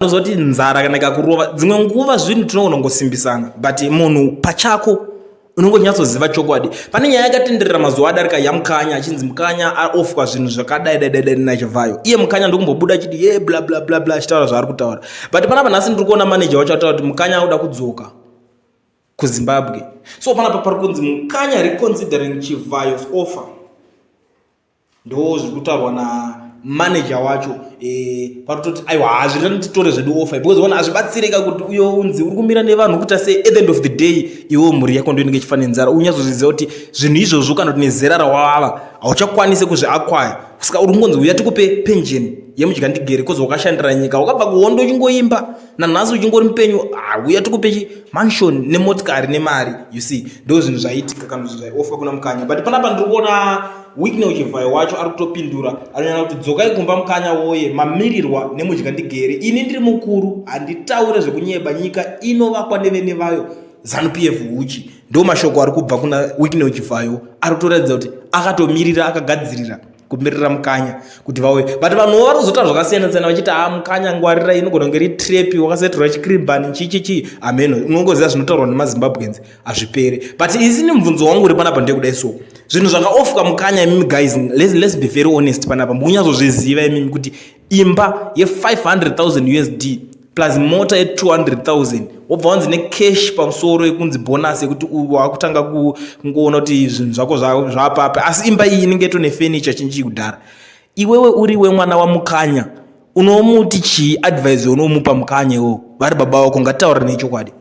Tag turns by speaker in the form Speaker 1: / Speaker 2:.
Speaker 1: Zoti nzara kana ikakurova dzimwe nguva zvinhu tinogona kungosimbisana but munhu pachako unongonyatsoziva chokwadi. Pane nyaya yakatenderera mazuva adarika yamukanya achinzi mukanya aofwa zvinhu zvakadai nachivhayo, iye mukanya ndokumbobuda achiti ye bla bla bla bla achitaura zvaari kutaura. But panapa nhasi ndiri kuona manager wacho ataura kuti mukanya auda kudzoka kuZimbabwe. So panapa pari kunzi mukanya reconsidering chivhayos offer, ndo zviri kutaurwa namanager wacho. Parutoti aiwa hazvitore zvedu offer because one hazvibatsirika kuti uyo unzi uri kumira nevanhu kuti say at the end of the day iwo mhuri yako ndio inenge ichifanira nzara. Unyatsoziziva kuti zvinhu izvozvo kana kuti nezera rawava hauchakwanisi kuzviakwaya, kusika uri kungonzi uya tikupe pension yemuchigandigere kozi wakashandira nyika, wakabva kuhondo uchingoimba nanhasi uchingori mupenyu, uya tikupe mansion nemotikari nemari. You see, ndo zvinhu zvaitika kana kuti zvaiofwa kuna mukanya. But panapa ndiri kuona weakness uchivhayo wacho ari kutopindura, anonyanya kuti dzokai kumba mukanya woye mamirirwa nemuchigandigere, ini ndiri mukuru handitaure zvekunyeba, nyika inovakwa nevene vayo, ZANU-PF uchi. Ndo mashoko ari kubva kuna weakness uchivhayo, ari kutoratidza kuti akatomirira akagadzirira kumirira mukanya kuti vauye. But vanhu vari kuzotaura zvakasiyana siyana vachiti mukanya ngwarira inogona kunge iri trap wakasetirwa chikrimbani chichichi ameno, unongoziva zvinotaurwa nemaZimbabweans hazvipere. But isi ni mubvunzo wangu uri panapa ndekuda so zvinhu zvakaofwa mukanya imimi guys, let's be very honest panapa, munyatsozviziva imimi kuti imba ye$500,000 USD plus mota ye$200,000 wobva wanzi necash pamusoro yekunzi bonus yekuti wakutanga kungoona kuti zvinhu zvako zvapapa, asi imba iyi inenge tone furniture chinji kudhara. Iwewe uriwe mwana wa mukanya unomuti chii advice unomupa mukanya iwo vari baba wako ngataura nechokwadi?